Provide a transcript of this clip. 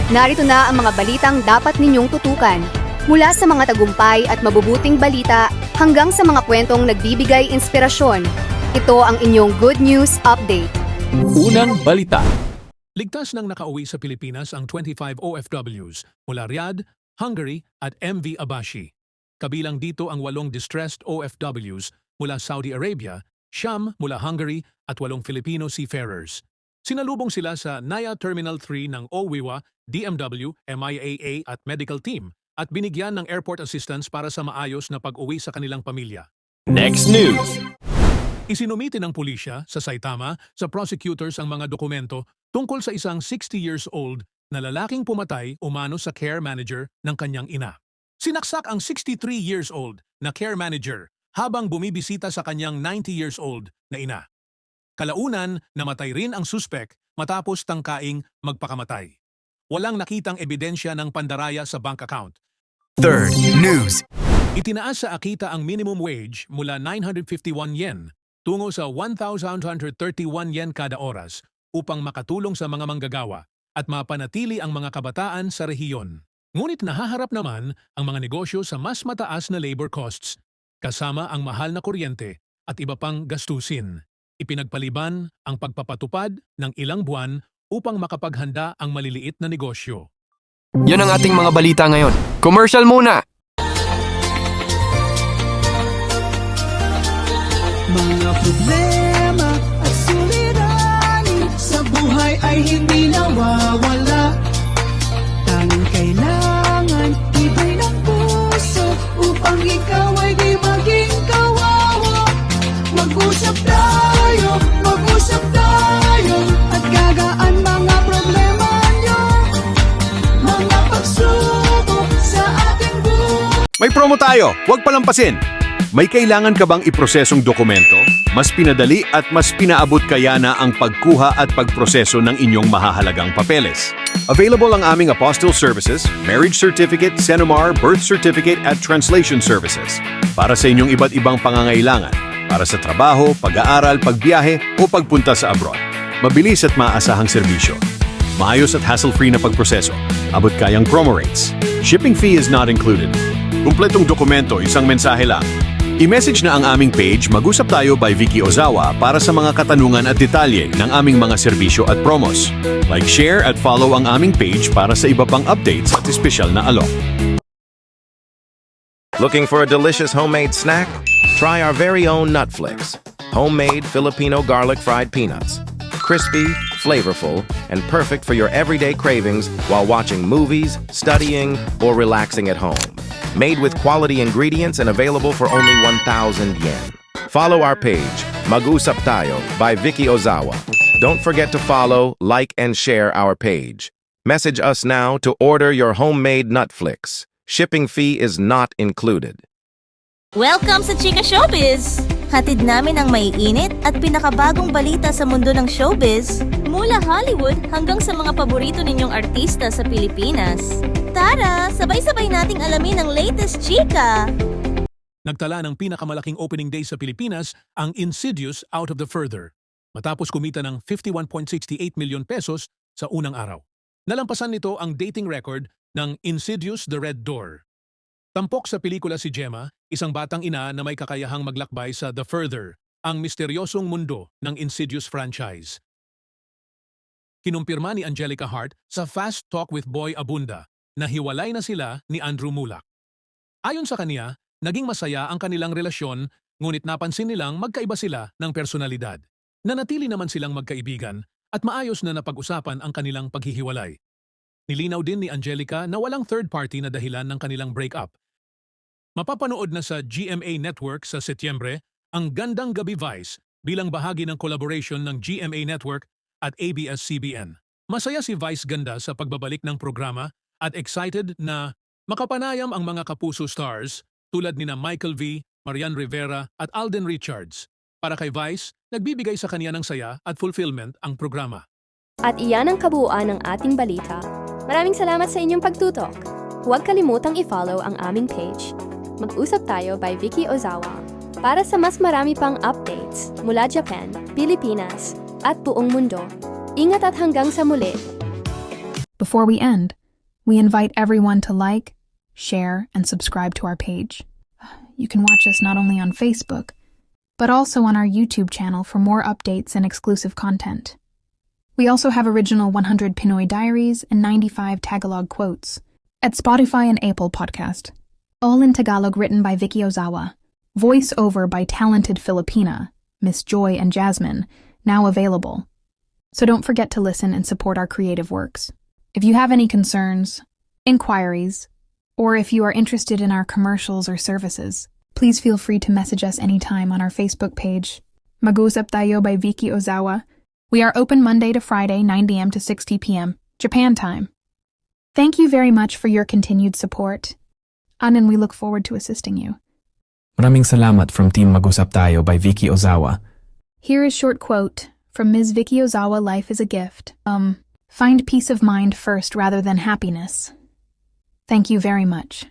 Narito na ang mga balitang dapat ninyong tutukan. Mula sa mga tagumpay at mabubuting balita hanggang sa mga kwentong nagbibigay inspirasyon. Ito ang inyong Good News Update. Unang balita. Ligtas nang nakauwi sa Pilipinas ang 25 OFWs mula Riyadh, Hungary at MV Abashi. Kabilang dito ang 8 distressed OFWs mula Saudi Arabia, Sham mula Hungary at 8 Filipino seafarers. Sinalubong sila sa Naya Terminal 3 ng OWIWA, DMW, MIAA at medical team at binigyan ng airport assistance para sa maayos na pag-uwi sa kanilang pamilya. Next news. Isinumite ng pulisya sa Saitama sa prosecutors ang mga dokumento tungkol sa isang 60 years old na lalaking pumatay umano sa care manager ng kanyang ina. Sinaksak ang 63 years old na care manager habang bumibisita sa kanyang 90 years old na ina. Kalaunan, namatay rin ang suspek matapos tangkaing magpakamatay. Walang nakitang ebidensya ng pandaraya sa bank account. Third news. Itinaas sa Akita ang minimum wage mula 951 yen tungo sa 1,131 yen kada oras upang makatulong sa mga manggagawa at mapanatili ang mga kabataan sa rehiyon. Ngunit nahaharap naman ang mga negosyo sa mas mataas na labor costs, kasama ang mahal na kuryente at iba pang gastusin. Ipinagpaliban ang pagpapatupad ng ilang buwan upang makapaghanda ang maliliit na negosyo. Yan ang ating mga balita ngayon. Commercial muna! Mga problema at suliranin sa buhay ay hindi nawawala. Tanging kailangan ibay ng puso upang ikaw ay di maging kawawa. Mag-usap tayo at gagaan mga problema nyo. Mga pagsubok sa ating buhay. May promo tayo, huwag palampasin! May kailangan ka bang iprosesong dokumento? Mas pinadali at mas pinaabot kaya na ang pagkuha at pagproseso ng inyong mahahalagang papeles. Available ang aming apostille services, marriage certificate, Senomar, birth certificate at translation services para sa inyong iba't ibang pangangailangan, para sa trabaho, pag-aaral, pagbiyahe o pagpunta sa abroad. Mabilis at maasahang serbisyo. Maayos at hassle-free na pagproseso. Abot kayang promo rates. Shipping fee is not included. Kumpletong dokumento, isang mensahe lang. I-message na ang aming page Mag-usap Tayo by Vicky Ozawa para sa mga katanungan at detalye ng aming mga serbisyo at promos. Like, share at follow ang aming page para sa iba pang updates at espesyal na alok. Looking for a delicious homemade snack? Try our very own Nutflix. Homemade Filipino garlic fried peanuts. Crispy, flavorful, and perfect for your everyday cravings while watching movies, studying, or relaxing at home. Made with quality ingredients and available for only 1,000 yen. Follow our page, Mag-usap Tayo by Vicky Ozawa. Don't forget to follow, like, and share our page. Message us now to order your homemade Nutflix. Shipping fee is not included. Welcome sa Chika Showbiz! Hatid namin ang maiinit at pinakabagong balita sa mundo ng showbiz mula Hollywood hanggang sa mga paborito ninyong artista sa Pilipinas. Tara, sabay-sabay nating alamin ang latest chika! Nagtala ng pinakamalaking opening day sa Pilipinas ang Insidious Out of the Further, matapos kumita ng 51.68 million pesos sa unang araw. Nalampasan nito ang dating record ng Insidious The Red Door. Tampok sa pelikula si Gemma, isang batang ina na may kakayahang maglakbay sa The Further, ang misteryosong mundo ng Insidious franchise. Kinumpirma ni Angelica Hart sa Fast Talk with Boy Abunda na hiwalay na sila ni Andrew Mulak. Ayon sa kaniya, naging masaya ang kanilang relasyon, ngunit napansin nilang magkaiba sila ng personalidad. Nanatili naman silang magkaibigan at maayos na napag-usapan ang kanilang paghihiwalay. Nilinaw din ni Angelica na walang third party na dahilan ng kanilang breakup. Mapapanood na sa GMA Network sa Setyembre ang Gandang Gabi Vice bilang bahagi ng collaboration ng GMA Network at ABS-CBN. Masaya si Vice Ganda sa pagbabalik ng programa at excited na makapanayam ang mga kapuso stars tulad nina Michael V, Marian Rivera at Alden Richards. Para kay Vice, nagbibigay sa kanya ng saya at fulfillment ang programa. At iyan ang kabuuan ng ating balita. Maraming salamat sa inyong pagtutok. Huwag kalimutang i-follow ang aming page. Mag-usap Tayo by Vicky Ozawa para sa mas marami pang updates mula Japan, Pilipinas, at buong mundo. Ingat at hanggang sa muli. Before we end, we invite everyone to like, share, and subscribe to our page. You can watch us not only on Facebook, but also on our YouTube channel for more updates and exclusive content. We also have original 100 Pinoy diaries and 95 Tagalog quotes at Spotify and Apple Podcast. All in Tagalog, written by Vicky Ozawa. Voice over by talented Filipina, Miss Joy and Jasmine, now available. So don't forget to listen and support our creative works. If you have any concerns, inquiries, or if you are interested in our commercials or services, please feel free to message us anytime on our Facebook page, Mag-usap Tayo by Vicky Ozawa. We are open Monday to Friday, 9 a.m. to 6 p.m., Japan time. Thank you very much for your continued support. And we look forward to assisting you. Maraming salamat from Team Mag-usap Tayo by Vicky Ozawa. Here is short quote from Ms. Vicky Ozawa, Life is a gift. Find peace of mind first rather than happiness. Thank you very much.